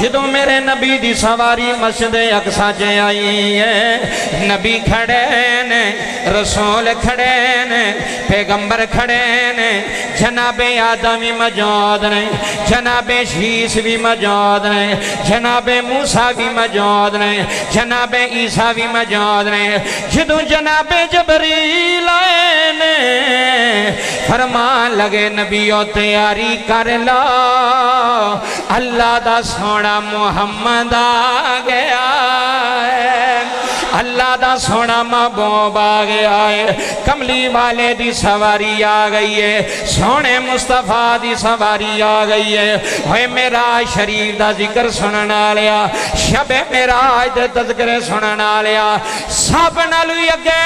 جدوں میرے نبی دی سواری مسجد اقصی چ آئی ہے، نبی کھڑے نے، رسول کھڑے نے، پیغمبر کھڑے نے، جناب آدم بھی موجود نے، جناب شیس بھی موجود نے، جناب موسیٰ بھی موجود نے، جناب عیسیٰ بھی موجود نے۔ جدوں جناب جبریل آئے نے، فرمان لگے نبیوں تیاری کر لو، اللہ دا سونا محمد آ گیا ہے، اللہ دا سونا محبوب آ گیا ہے، کملی والے دی سواری آ گئی ہے، سونے مصطفیٰ دی سواری آ گئی ہے۔ ہوئے معراج شریف دا ذکر سننا لیا، شب معراج دے تذکرے سننا لیا، سب نالوی اگے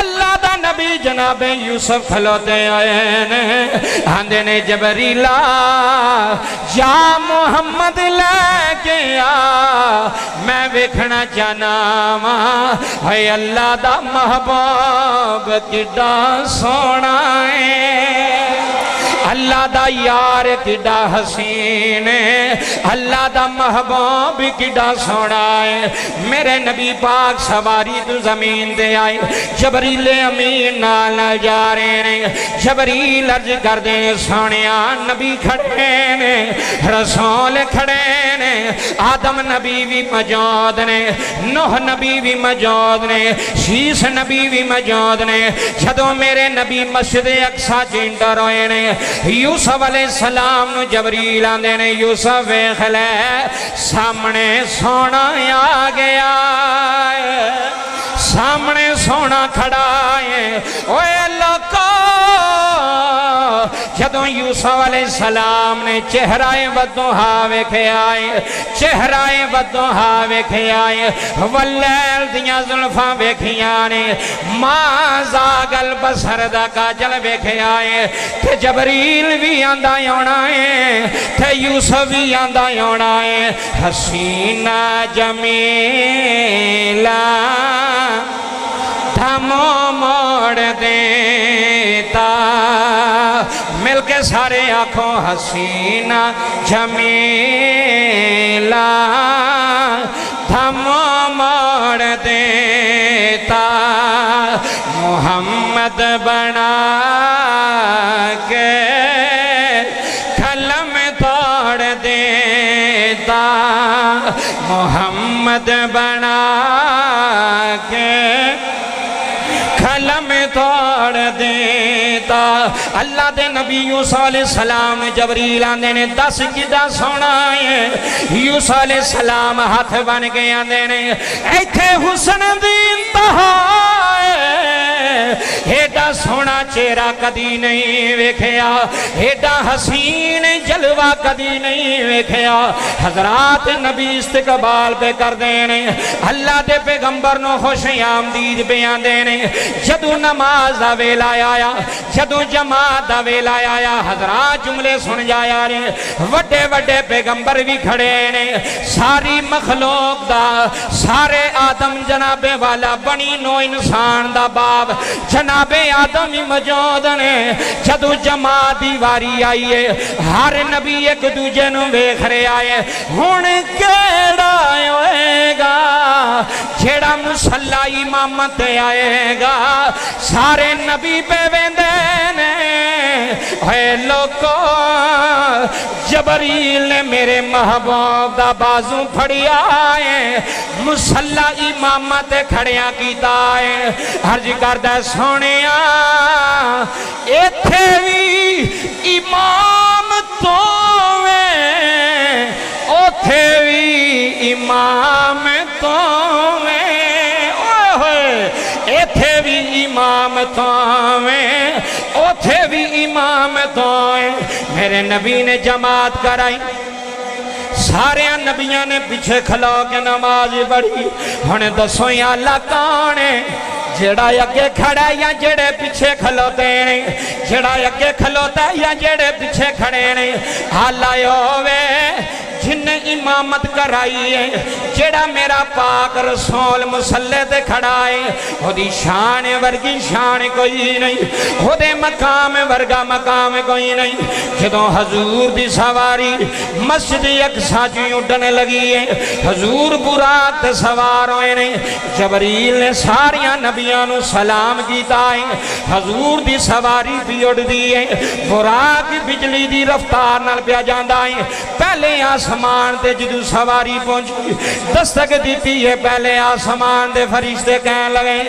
اللہ دا نبی جناب یوسف کھلوتے آئے نے، آندے نے جبریلا جا محمد لے کے آ، میں ویکھنا چاہنا ماں، اے اللہ دا محبوب کڈا سونا ہے، اللہ دا یار کڈا حسین ہے، اللہ دا محبوب کڈا سونا ہے۔ میرے نبی پاک سواری تو زمین دے آئے، جبریل امین نال جا رہے ہیں، جبریل عرض کر دے سونیا نبی کھڑے نے، رسول کھڑے نے، آدم نبی بھی موجود نے، نوح نبی بھی موجود نے، شیس نبی بھی موجود نے۔ جدوں میرے نبی مسجد اقصی چنڈر ہوئے نے، یوسف علیہ السلام نو جبریل آندے نے یوسف ویکھ لے سامنے سونا آ گیا ہے، سامنے سونا کھڑا ہے۔ اوے لوکو جدوں یوسف علیہ السلام نے چہرہ ودھوہا ویکھے آئے، چہرہ ودھوہا ویکھے آئے، واللیل دیاں زلفاں ویکھیاں نے، ماں زاغل بصر دا کاجل ویکھے آئے، تے جبریل بھی آندہ ہونا ہے، تے یوسف بھی آندہ ہونا ہے۔ حسینہ جمیلہ دھمو موڑ دیتا، مل کے سارے آنکھوں حسینہ جمیلہ دھمو موڑ دیتا، محمد بنا کے کھلم توڑ دیتا، محمد بنا کے کھلم توڑ دیتا۔ اللہ دے نبی یوسف علیہ السلام جبریل آندے نے دس کدا سونا ہے، یوسف علیہ السلام ہاتھ بن کے آندے نے ایتھے حسن دی انتہا ہے، ایڈا سونا چہرہ کدی نہیں ویکھیا، ایڈا حسین جلوہ کدی نہیں ویکھیا۔ حضرات نبی استقبال پہ کر دینے، اللہ دے پیغمبر نو خوش آمدید پہ آندے نے۔ جدو نماز دا ویلا آیا، جدو جماعت دا ویلا آیا، حضرات جملے سن جایا رہے، وڈے وڈے پیغمبر بھی کھڑے نے، ساری مخلوق دا، سارے آدم جناب والا بنی نو انسان دا باب جناب آدم ہی موجود نے۔ جدو جماعت دی واری آئی ہے، ہر نبی ایک دوجے نو ویکھ رہے آئے، ہن کیڑا ہوئے گا جیڑا مصلی امامت آئے گا، سارے نبی پہ ویندے نے۔ اے لوکو جبریل نے میرے محبوب دا بازو پھڑیا ہے، مصلی امامت کھڑیاں کیتا ہے، عرض کردہ سونیا ایتھے بھی امام تو میں، اوتھے بھی امام تو میں، ایتھے بھی امام تو میں، اوتھے بھی امام تو میں۔ میرے نبی نے جماعت کرائی، سارے نبیوں نے پیچھے کھلو کے نماز پڑھی۔ ہن دسو یا اللہ کون ہے جڑا اگے کھڑا یا جڑے پیچھے کھلوتے ہیں، جڑا اگے کھلوتا یا جڑے پیچھے کھڑے ہیں؟ حالہ ہووے جن इमामत कराई है जेड़ा मेरा पाक रसूल मुसल्ले ते खड़ा है ओदी शान वर्गी शान कोई नहीं ओदे मकाम वर्गा मकाम कोई नहीं जदों हजूर दी सवारी मस्जिद अक्सा च उड्डन लगी है हजूर बुराक ते सवार होए ने जबरील ने सारिया नबियां नू सलाम कीता है हजूर दी सवारी भी उड़दी है बुराक बिजली दी रफ्तार नाल पिया जांदा है पहले आसमान ते जदों सवारी पहुंची दस्तक दी है पहले आसमान दे फरिश्ते कहन लगे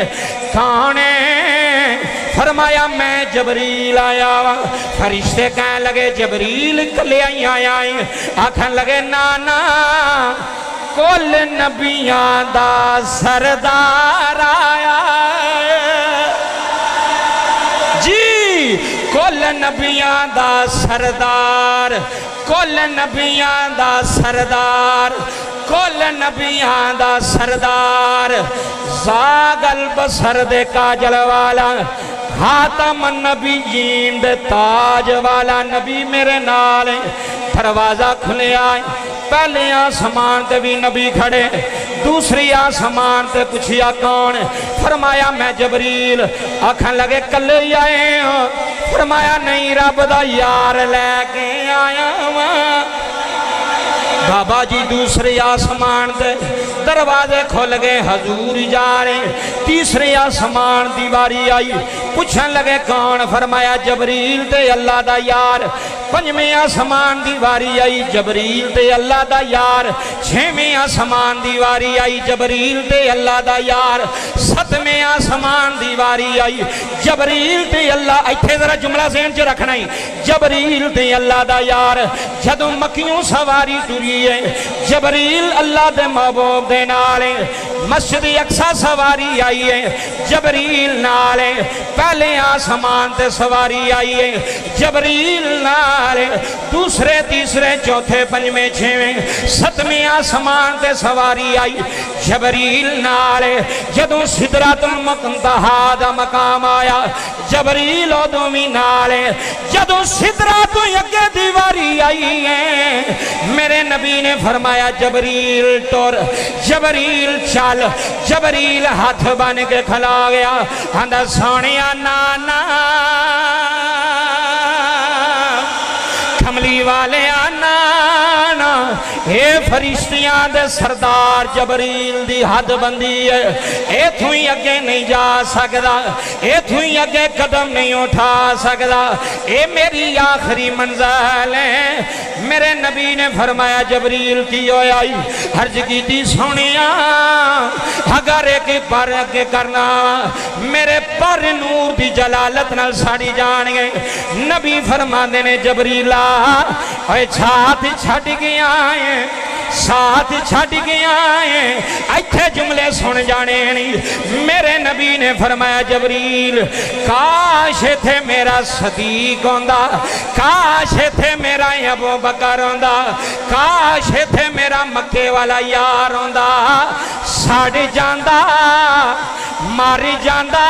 कौन है फरमाया मैं जबरील आया वा फरिश्ते कहन लगे जबरील कले आया है आखन लगे नाना कुल नबियां दा सरदार आया जी कुल नबियां दा सरदार कुल नबियां दा सरदार कुल नबियां दा सरदार ज़ागल बसर दे काजल वाला खातम नबीयीन दे ताज वाला नबी मेरे नाल दरवाजा खुलिया पहले आसमान ते भी नबी खड़े दूसरी आसमान ते पूछिया कौन फरमाया मैं जबरील आखन लगे कले ही आए हो फरमाया नहीं रब दा यार लैके आया वा बाबा जी दूसरे आसमान ते दरवाजे खुल गए हजूर जा रहे तीसरे आसमान दी वारी आई पूछन लगे कौन फरमाया जबरील ते अल्लाह दा यार पंजवें आसमान दी वारी आई जबरील ते अल्लाह दा यार छेवें आसमान दी वारी आई जबरील ते अल्लाह दा यार सतवें आसमान दी वारी आई जबरील ते अल्लाह इत्थे जरा जुमला ज़हन च रखना ही जबरील ते अल्लाह दा यार जदों मक्कियों सवारी तुरी है जबरील अल्लाह दे महबूब दे नाल मस्जिद अक्सा सवारी आई है जबरील नाल पहले आसमान ते सवारी आई है जबरील नाल दूसरे तीसरे चौथे पंजवें छेवें सतवें आसमान ते सवारी आई जबरील नाल जदों सिदरतुल मुंतहा दा मकाम आया जबरील उदों भी नाल जदों सिदरा तो अगे दी वारी आई है मेरे नबी ने फरमाया जबरील टुर जबरील चल जबरील हाथ बन के खला गया आंदा सोनिया नाना कमली वाले नाना ये फरिश्तियां दे सरदार जबरील दी हद बंदी है इथों ही अगे नहीं जा सकदा इथों ही अगे कदम नहीं उठा सकदा ये मेरी आखिरी मंजिल है मेरे नबी ने फरमाया जबरील की होया अर्ज की सोनिया अगर एक पर अगे करना मेरे पर नूर दी जलालत नाल साड़ी जान गए नबी फरमांदे ने जबरीला ओए छात छड़ गया है साथ छड़ गया है इत्थे जुमले सुन जाने नहीं मेरे नबी ने फरमाया जबरील काश इत्थे मेरा सदीक होंदा काश इत्थे मेरा अबू बकर होंदा काश इत्थे मेरा मक्के वाला यार होंदा सड़ जांदा मर जांदा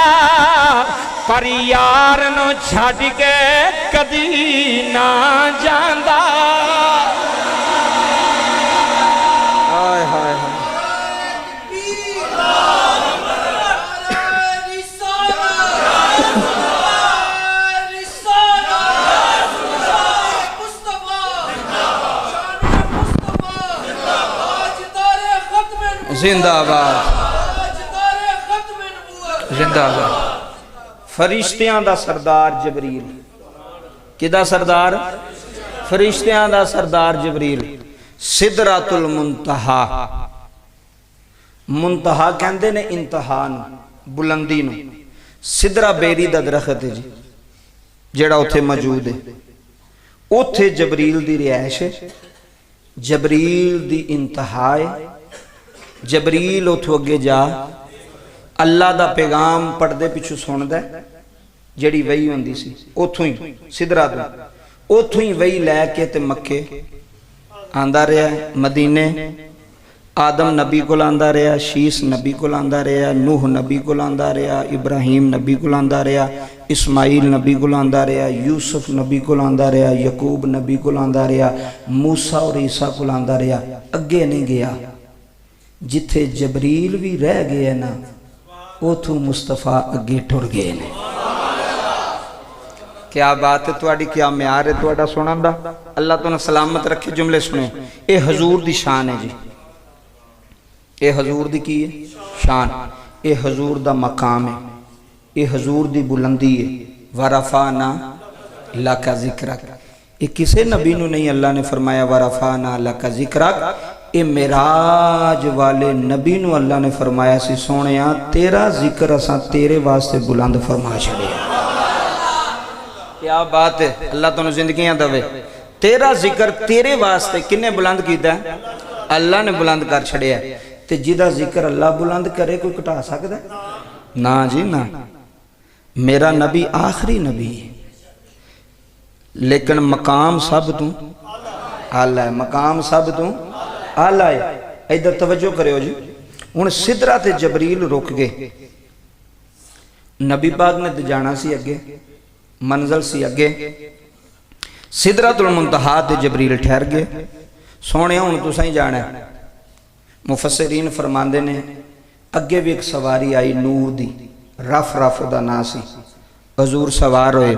पर यार नू छड़ के कदी ना जांदा हाय हाय हाय जिंदाबाद जिंदाबाद फरिश्तियां दा सरदार जबरील किदा सरदार फरिश्तियां दा सरदार जबरील सिदरतुल मुंतहा मुंतहा कहंदे ने इंतहा नूं बुलंदी नूं सिदरा बेरी दा दरख्त है जी जेड़ा उत्थे मौजूद है उत्थे जबरील दी रिहाइश है जबरील दी इंतहा है जबरील उथों अगे जा अल्लाह दा पैगाम पढ़दे पिछू सुनदा जिहड़ी वही हुंदी सी उथों ही सिदरा तो उथों ही वही लैके ते मक्के आंदा रहा मदीने आदम नबी को आंदा रहा, शीस नबी को आंदा रहा, नूह नबी को आंदा रहा, इब्राहिम नबी को आंदा रहा, इस्माइल नबी को आंदा रहा, यूसुफ नबी को आंदा रहा, यकूब नबी को आंदा रहा, मूसा और ईसा को आंदा रहा। अगे नहीं गया। जिथे जबरील भी रह गए ना, उथों मुस्तफा अगे टुर गए ने। क्या बात है तुहाडी, क्या म्यार है तुहाडा सुनन दा। अल्लाह तुहानू सलामत रखे। जुमले सुनो, ये हजूर दी शान है जी। ये हजूर दी की है शान, ये हजूर दा मकाम है, ये हजूर दी बुलंदी है। वरफाना लका जिक्रक, ये किसे नबी नू नहीं अल्लाह ने फरमाया वरफाना लका जिक्रक। ये मेराज वाले नबी नू अल्लाह ने फरमाया सी सोहणिया तेरा जिक्र असां तेरे वास्ते बुलंद फरमा छड़िया। क्या बात है, अल्लाह तुहानू जिंदगियां दवे। तेरा जिक्र तेरे वास्ते किन्ने बुलंद कीता? अल्लाह ने बुलंद कर छड़िया। ते जिदा जिक्र अल्लाह बुलंद करे कोई घटा सकदा? ना जी ना। मेरा नबी आखिरी नबी है, लेकिन मकाम सब तू आला है। मकाम सब तू आला है। इधर तवज्जो करियो जी। हुण सिदरा ते जबरील रुक गए। नबी पाक ने तो जाना सी अगे, मंजिल सी अगे। सिदरतुल मुंतहा ते जबरील ठहर गए। सोहणे हुण तुसां ही जाना है। मुफस्सिरीन फरमांदे ने अगे भी एक सवारी आई नूर दी, रफ रफ दा नां सी। हजूर सवार होए,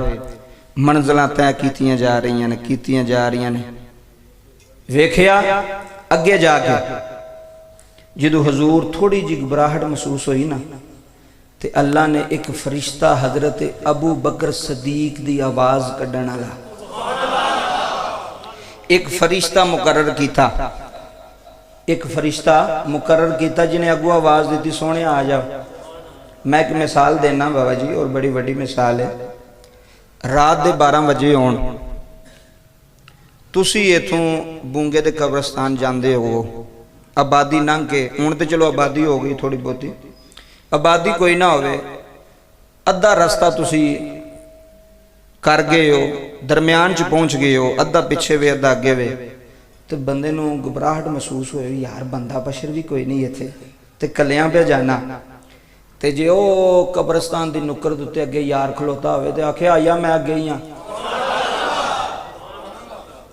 मंजिलां तय कीतियां जा रही ने, कीतियां जा रही ने। वेखिया अगे जाके जदों हजूर थोड़ी जी घबराहट महसूस हुई ना, ते अल्लाह ने एक फरिश्ता हजरत अबू बकर सदीक दी आवाज कढ़ण वाला एक फरिश्ता मुकर्रर कीता। एक फरिश्ता मुकर्रर किया जिन्हें अगू आवाज दी सोने आ जाओ। मैं एक मिसाल देना बाबा जी, और बड़ी बड़ी मिसाल है। रात के 12 बजे आउण, तुसी इथों बूंगे दे कब्रस्तान जाते हो, आबादी लंघ के, हुण तो चलो आबादी हो गई थोड़ी बहुती, आबादी कोई ना होवे, अद्धा रस्ता तुसी कर गए हो, दरम्यान च पहुंच गए हो, अद्धा पिछे वे अद्धा अगे वे, तो बंदे नू घबराहट महसूस हो, यार बंदा बशर भी कोई नहीं इत्थे, ते कलियां पे जाना। ते जे ओ कब्रस्तान दी नुक्कर दे उत्ते अगे यार खलोता होवे ते आखे आया मैं अगे ही हाँ।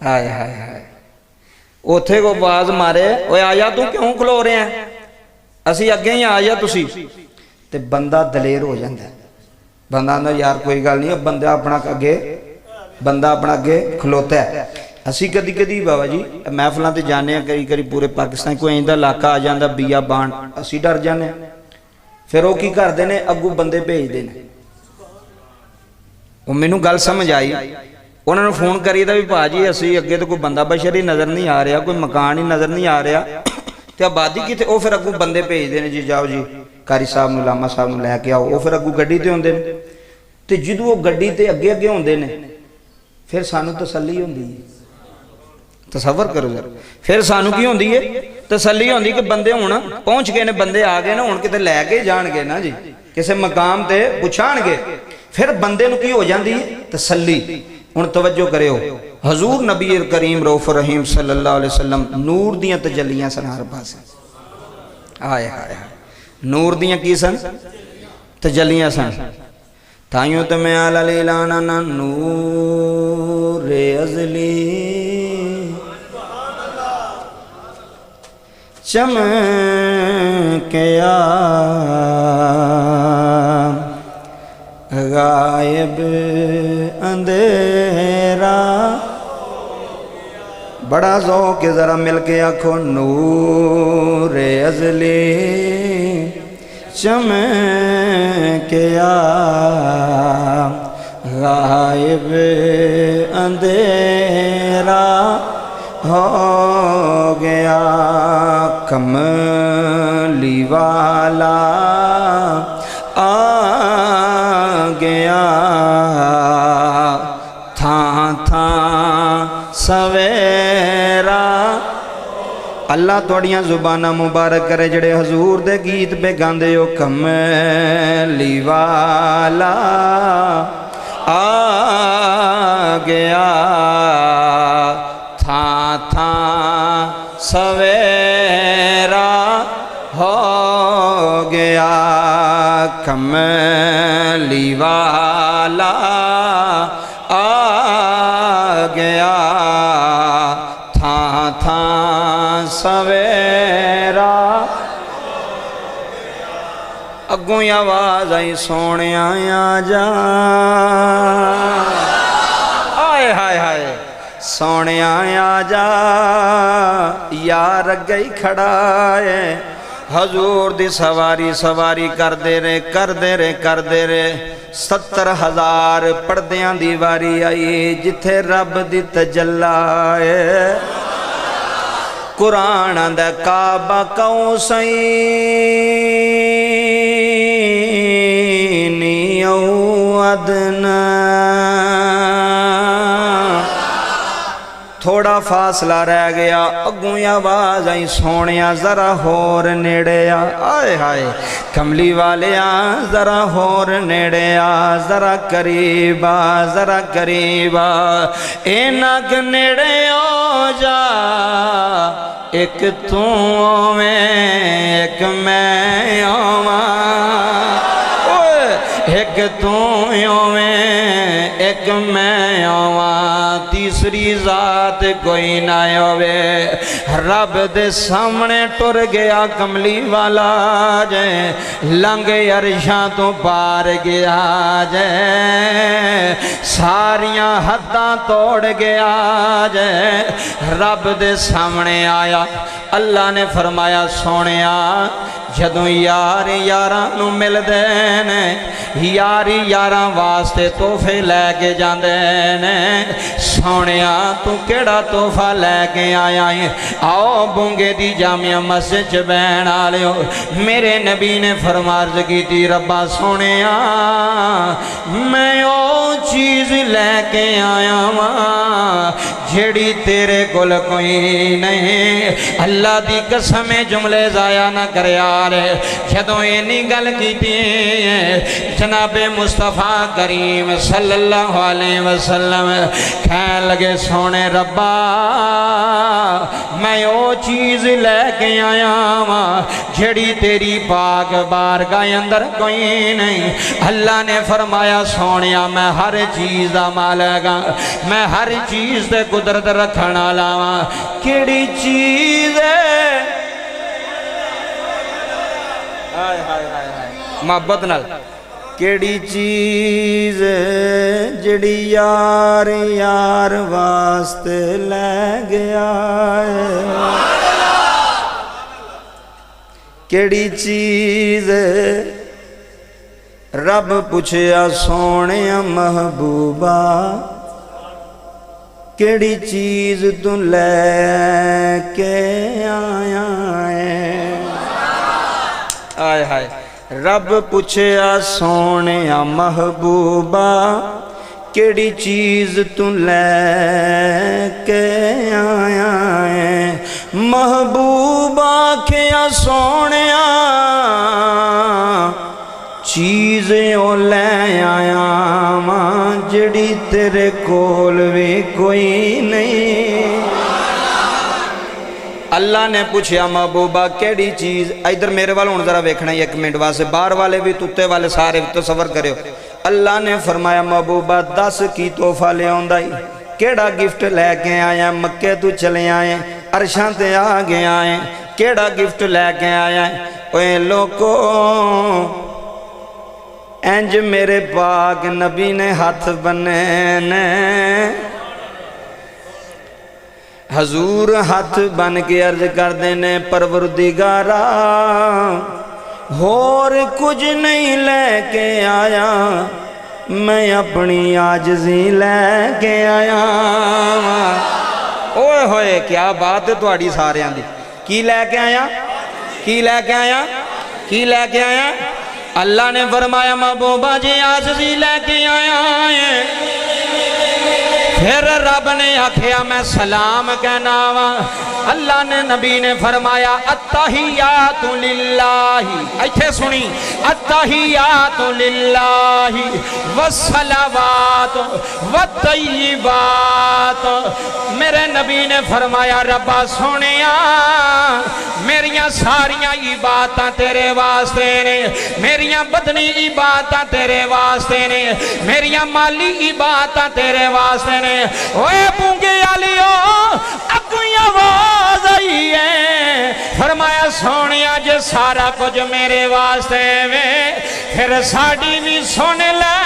हाय हाय हाय, उथे को आवाज मारे ओए आया तू क्यों खलो रहे हैं, असी अगे ही आया तुसी, ते बंदा दलेर हो जाता है। बंदा आंदा यार कोई गल नहीं, बंदा अपना अगे खलोता है। असी कदी कदी बाबा जी महफलों से जाने, कई कई पूरे पाकिस्तान कोई इंदा इलाका आ जाता बिया बाण, असी डर जाने। फिर वो की करते हैं, अगू बंदे भेजते हैं। वो मैनू गल समझ आई, उन्होंने फोन करी भी भाजी असी अगे तो कोई बंदा बशर ही नज़र नहीं आ रहा, कोई मकान ही नज़र नहीं आ रहा, तो आबादी कितने। वो फिर अगू बंदे भेजते हैं, जी जाओ जी कारी साहब नूं लामा साहब नूं लैके आओ। वो फिर अगू गड्डी ते आउंदे ने, ते जदों वो गड्डी ते अगे अगे आउंदे ने, फिर सानू तसल्ली हुंदी है। तसव्वुर करो जरा, फिर सानू की होंदी है, तसल्ली होंदी कि बंदे हुण पहुंच गए ने, बंदे आ गए ना, हुण किते लैके जाणगे ना जी, किसी मकाम ते पुछाणगे, फिर बंदे नूं की हो जांदी है तसल्ली। हुण तवज्जो करियो, हजूर नबी करीम रऊफ रहीम सल्लल्लाहु अलैहि वसल्लम नूर दियां तजल्लियां सन हर पासे। हाय हाय हाय, नूर दियां की सन? तजल्लियां सन। ताइयों तो मैं आला लीलाना ना नूर अज़ली चमकिया गायब अंधेरा। बड़ा ज़ौक़ के ज़रा मिल के आखो नूर अज़ली चमकिया गायब अंधेरा हो गया। कमली वाला आ गया, था था सवेरा। अल्लाह तुहाड़ियां जुबाना मुबारक करे जड़े हजूर दे गीत पे गांदे हो। कमली वाला आ गया, था था सवेरा हो गया, कमली वाला आ गया, था था सवेरा। अगों आवाज आई सोने आ जा, हाय हाय हाय सोने आ जा, यार अगे ही खड़ा है हजूर दी सवारी सवारी करदे रहे करदे रहे करदे रहे 70,000 पर्दियां दी वारी आई जिथे रब दी तजल्ला है। कुरान आंदा काबा कौसैनी औ अदना, थोड़ा फासला रह गया, अगों आवाज आई सोनिया जरा होर नेड़े आ, आए हाय कमली वाले आ जरा होर नेड़े आ, जरा करीब आ जरा करीब आ, इन्ना क नेड़े हो जा, एक तू में एक मैं आवा, एक तू में एक मैं आवा, तीसरी जात कोई ना होवे। रब दे सामने टुर गया कमली वाला जे, लंघ अरशां तो पार गया जे, सारियां हद्दां तोड़ गया जे, रब दे सामने आया। अल्लाह ने फरमाया सोनिया जदों यार यारां नूं मिलदे ने, यारी यारां वास्ते तोहफे लैके जांदे ने, सोनिया तू केड़ा तोहफा लैके आया है? आओ बूंगे दी जामिया मस्जिद च बैण आलियो, मेरे नबी ने फरमार्ज की थी रब्बा सोनिया मैं ओ चीज़ लैके आया वां जेड़ी तेरे कोल कोई नहीं। अल्लाह दी कसम जुमले जाया ना करया रे, जदों इन्नी गल कीती जनाबे मुस्तफा करीम सल्लल्लाहु अलैहि वसल्लम कहन लगे सोने रब्बा मैं ओ चीज़ लैके आया वां जेड़ी तेरी पाक बारगाह अंदर कोई नहीं। अल्लाह ने फरमाया सोनिया मैं हर चीज़ दा मालिक हां, मैं हर चीज़ ते कुदरत रखण वाला वां, केड़ी चीज़ है? हाय हाय हाय हाय मोहब्बत नाल केड़ी चीज़ जड़ी यार यार वास्ते लै गया है? केड़ी चीज़ रब पुछया सोने महबूबा केड़ी चीज़ तू लैके आया है? आय हाय रब पुछया सोने महबूबा केड़ी चीज़ तू लैके आया है? महबूबा क्या सोने चीज़ ओ लै आया वां जड़ी तेरे कोल भी कोई नहीं। अल्लाह ने पूछया महबूबा केड़ी चीज़, इधर मेरे वाल हुण जरा वेखना ही 1 मिनट वास्ते, बाहर वाले भी तुत्ते वाले सारे भी तसव्वुर करियो। अल्लाह ने फरमाया महबूबा दस की तोहफा लियाउंदा ही, केड़ा गिफ्ट लैके आया? मक्के तू चले आए अरशां ते आ गया है, केड़ा गिफ्ट लैके आया? ओए लोको इंज मेरे पाक नबी ने हाथ बने ने, हजूर हाथ बन के अर्ज करते ने परवरदिगारा होर कुछ नहीं लैके आया, मैं अपनी आजजी लैके आया। ओए होए क्या बात है तुहाड़ी सारियां दी। की लैके आया? की लैके आया? की लैके आया? अल्लाह ने फरमाया महबूबा जी आजजी लैके आया है। फिर रब ने आखिया मैं सलाम कहना वा اللہ نے نبی نے فرمایا التحیات للہ، ایتھے سنی، التحیات للہ والصلوات والطیبات، میرے نبی نے فرمایا ربا سونیا میریاں ساریاں عبادتاں تیرے واسطے نے، میریاں بدنی عبادتاں تیرے واسطے نے، میریاں مالی عبادتاں تیرے واسطے نے۔ اوے بونگے علیو اگویں آواز آئی ہے، فرمایا سونیا جے سارا کچھ میرے واسطے وے پھر ساڑی بھی سن لے۔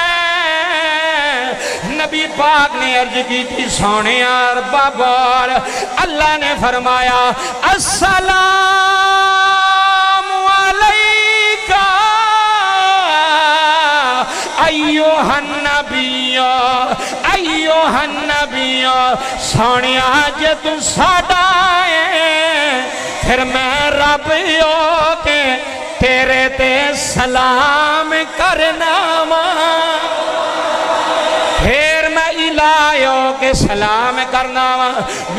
نبی پاک نے عرض کی تھی سونیا ربا بول، اللہ نے فرمایا السلام علیکہ ایوہ النبی ایوہ النبی، سونیا جے تو ساڑا ہے پھر میں رب ہو کے تیرے تے سلام کرنا ماں، پھر میں الہیوں کے سلام کرنا وا۔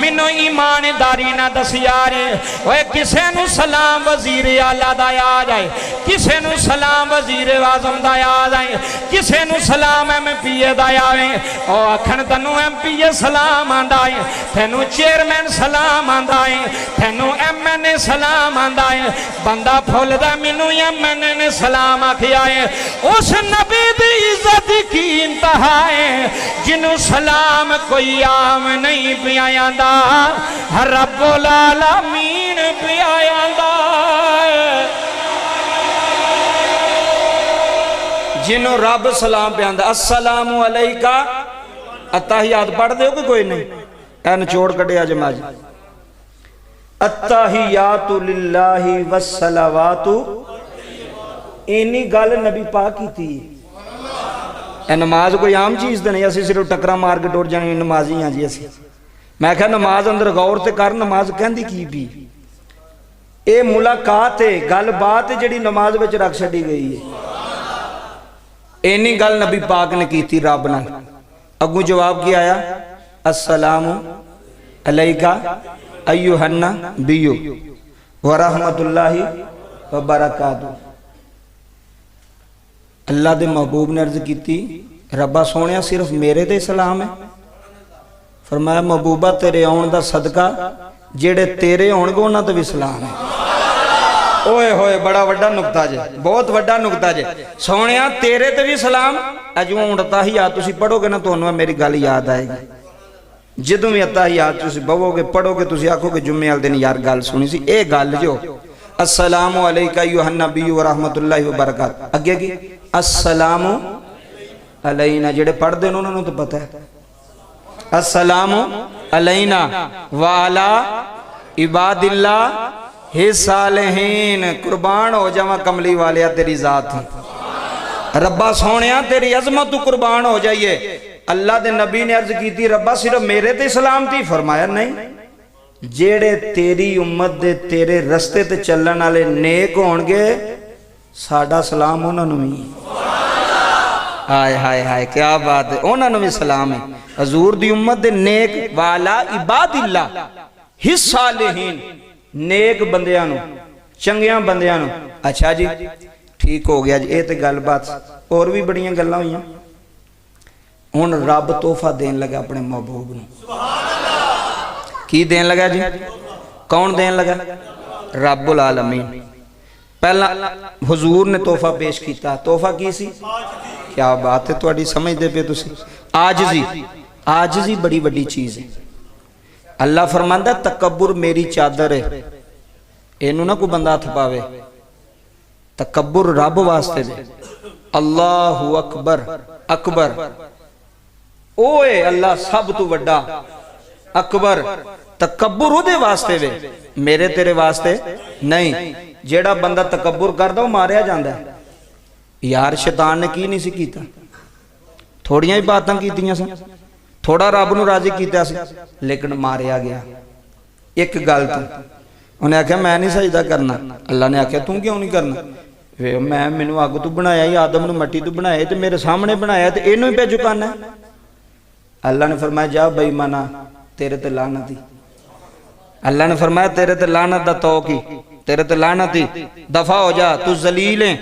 منو ایمانداری نہ دسیا رے، اوے کسے نو سلام وزیر اعلیٰ دا یاد آئے، کسے نو سلام وزیر اعظم دا یاد آئے، کسے نو سلام ایم پی اے دا یاد آئے، او اکھن تنو ایم پی اے سلام آندائے، تینو چیئرمین سلام آندائے، تینو ایم این اے سلام آندائے، بندہ پھول دا منو ایم این اے نے سلام آکھی آئے۔ اس نبی دی عزت کی انتہا ہے جنو سلام کوئی عام نہیں پیا آندا، رب العالمین پیا آندا، جنہوں رب سلام پہ آندہ السلام علیکہ۔ اتحیات پڑھ دے ہو کہ کوئی نہیں؟ اے نچوڑ کٹے آج ماجی، التحیات للہ والصلوات، اینی گل نبی پاک کی تھی۔ اے نماز کوئی عام چیز دے نہیں، اسی صرف ٹکرا مار کے ٹوٹ جانے نمازی ہیں جی اسی۔ میں کہا نماز اندر غور تے کر، نماز کہندی کی بھی اے ملاقات ہے، گل بات ہے جڑی نماز وچ رکھ چھڈی گئی ہے۔ اینی گل نبی پاک نے کی تھی رب نال۔ اگوں جواب کی آیا السلام علیکہ ایوہ النبی ورحمت اللہ وبرکاتہ۔ اللہ دے محبوب نے عرض کی تھی ربا سونیا صرف میرے دے سلام ہے؟ فرمایا محبوبہ تیرے آن دا صدقہ جیڑے تیرے آن گو نہ تو بھی سلام ہے۔ اوئے ہوئے بڑا وڈا نکتہ جے، بہت وڈا نکتہ جے۔ سونیا تیرے تے بھی سلام، اجوہ اونڈتا ہی آت تسی پڑھو گے نا تو انہوں میری گالی یاد آئے گی۔ جدوں میں اتحیات تسی بہو گے پڑھو گے تسی آکھو کہ جمعے والے دن یار گل سنی سی، اے گل جو السلام علیکہ ایھا النبی ورحمت اللہ وبرکاتہ، اگے کی السلام علینا، جڑے پڑھ دے انہوں نے تو پتہ ہے السلام علینا وعلا عباد اللہ صالحین، قربان ہو جاواں کملی والیا تیری ذات ہوں۔ ربا سونیا تیری عظمت قربان ہو جائیے۔ اللہ دے نبی نے عرض کی تھی ربا صرف میرے تے سلام تھی؟ فرمایا نہیں، جیڑے تیری امت دے تیرے رستے تے چلن والے نیک ہونگے ساڈا سلام انہاں نوں ہی۔ ہائے ہائے ہائے کیا بات ہے، انہاں نوں بھی سلام ہے۔ حضور دی امت دے نیک والا عباد اللہ ہی صالحین، نیک بندیاں نوں چنگیاں بندیاں نوں۔ اچھا جی ٹھیک ہو گیا جی، اے تے گل بات اور بھی بڑیاں گلاں ہوئیاں۔ ہن رب تحفہ دین لگا اپنے محبوب نوں۔ کی دین لگا جی؟ کون دین لگا؟ رب العالمین۔ پہلا حضور نے تحفہ پیش کیتا، تحفہ کی سی؟ کیا بات ہے تواڈی سمجھ دے پہ تسی؟ عاجزی، عاجزی بڑی بڑی چیز ہے۔ اللہ فرماندا تکبر میری چادر ہے، اینو نہ کوئی بندہ ہتھ پاوے، تکبر رب واسطے دے۔ اللہ اکبر، اکبر اوے اللہ سب تو وڈا، اکبر تکبر او دے واسطے وے، میرے تیرے واسطے نہیں۔ جیڑا بندہ تکبر کردا وہ ماریا جاندا ہے۔ یار شیطان نے کی نہیں سی کیتا، تھوڑیاں ہی باتاں کیتیاں سن، تھوڑا رب نو راضی کیتا سی، لیکن ماریا گیا ایک گل تو۔ انہیں آکھیا میں نہیں سجدہ کرنا، اللہ نے آکھیا توں کیوں نہیں کرنا؟ میں مینوں اگ تو بنایا ہی، آدم نو مٹی تو بنایا تے میرے سامنے بنایا تے اینوں ہی پہ جھکانا ہے۔ اللہ نے فرمایا جا بے ایمانا تیرے تے لعنت ہی، अल्लाह ने फरमाया तेरे ते लानत दा तौक ही, तेरे ते लानत ही, दफा हो जा, तू जलील है।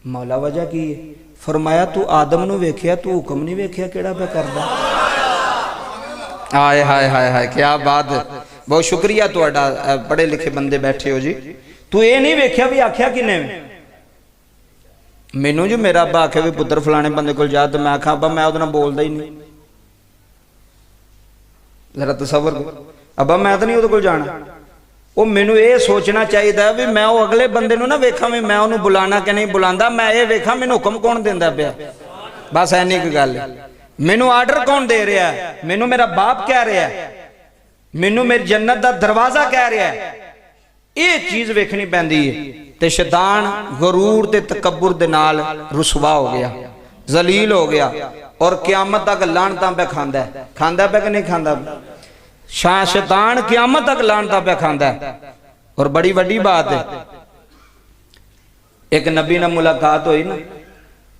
मौला वजह की है? फरमाया तू आदम नु वेखिया, तू हुक्म नहीं वेखिया केड़ा पे करदा। हाय हाय हाय हाय, क्या बात है, बहुत शुक्रिया तुहाडा, पढ़े लिखे बंदे बैठे हो जी। तू ये नहीं वेखिया भी आख्या किने मैनू जो मेरा अब्बा आखे भी पुत्र फलाने बंदे को जा, तो मैं आखा अब्बा मैं उहदे नाल बोलदा ही नहीं, जरा तसव्वुर करो, अब्बा मैं तो नहीं उहदे कोल जाना। वो मैनू ये सोचना चाहिए भी मैं वो अगले बंदे नू ना वेखा भी मैं उन्होंने बुलाना कि नहीं बुलांदा, मैं ये वेखा मैनू हुक्म कौन देंदा पिया। बस इन्नी की गल है, मैनू आर्डर कौन दे रहा है, मैनू मेरा बाप कह रहा है, मैनू मेरी जन्नत का दरवाजा कह रहा है, ये चीज वेखनी पैंदी है। ते शैतान गरूर ते तकब्बुर दे नाल रुसवा हो गया, जलील हो गया, और क़यामत तक लानतां पे खांदा है, खांदा पे कि नहीं खांदा। शैतान क़यामत तक लानतां पे खांदा है। और बड़ी वड्डी बात है, एक नबी नाल मुलाकात हुई ना,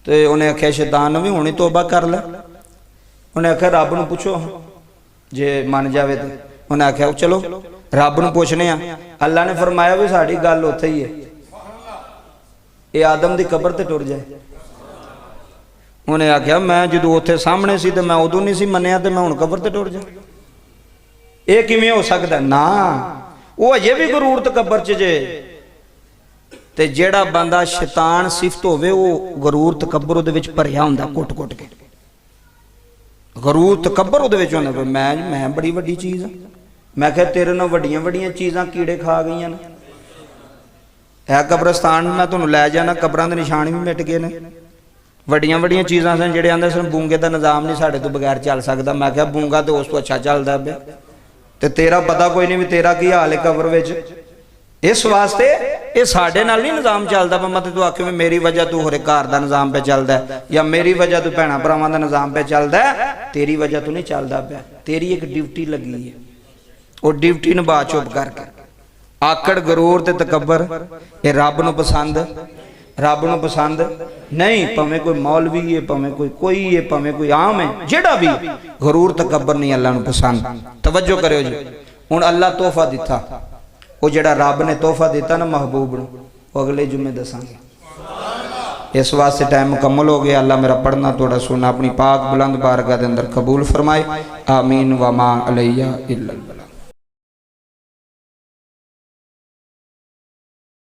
तो उन्हें आख्या शैतान भी हुणे तौबा कर ले। उन्हें आख्या रब नूं पुछो जे मन जावे तो। उन्हें आख्या चलो रब नूं पुछने आ। अल्लाह ने फरमाया भी साडी गल उत्थे ही है, ये आदम दी कबर ते टुर जाए। उन्हें आख्या मैं जदों उत्थे सामने सी ते मैं उदों नहीं सी मन्निया, ते मैं हुण कबर ते टुर जा, ये किवें हो सकदा ना। वो अजे भी गरूर तकबर च जे, ते जेड़ा बंदा शैतान सिफत होवे वो गरूर तकबर उहदे विच भरिया हुंदा, कुट कुट के गरूर तकबर उहदे विच हुंदा। मैं बड़ी वड्डी चीज़ हां, मैं कहा तेरे नाल वड्डियां वड्डियां चीज़ां कीड़े खा गईयां ने। है कब्रस्तान मैं तुहानूं लै जाना, कब्रां दे निशान भी मिट गए ने, वड्डियां वड्डियां चीज़ां सन जेहड़े आंदे सन बूंगे दा निज़ाम नहीं साडे तो बगैर चल सकदा। मैं कहा बूंगा तो उस तो अच्छा चलदा पिया, ते तेरा पता कोई नहीं भी तेरा की हाल है कबर विच। इस वास्ते ये साडे नाल नहीं निज़ाम चलदा पा। मतलब तू आखे भी मेरी वजह तू होरे घर दा निज़ाम पे चलदा है, या मेरी वजह तू भैणां भरावां दा निज़ाम पे चलदा है, तेरी वजह तू नहीं चलदा पिया। तेरी एक ड्यूटी लगी है, वो ड्यूटी निभा चुप करके। आकड़ गरूर ते तकबर ये रब नूं पसंद, रब नूं पसंद नहीं। भावें कोई मौलवी है, भावें कोई है, भावें कोई आम है, जेड़ा भी गरूर तकबर नहीं अल्लाह नूं पसंद। तवज्जो करियो जी, हुण अल्लाह तोहफा दिता, वो जेड़ा रब ने तोहफा दिता ना महबूब नूं, वो अगले जुम्मे दसांगे। इस वास्ते टाइम मुकम्मल हो गया। अल्लाह मेरा पढ़ना थोड़ा सुनना अपनी पाक बुलंद बारगाह के अंदर कबूल फरमाए। आमीन व मा अलैया इल्लल्लाह।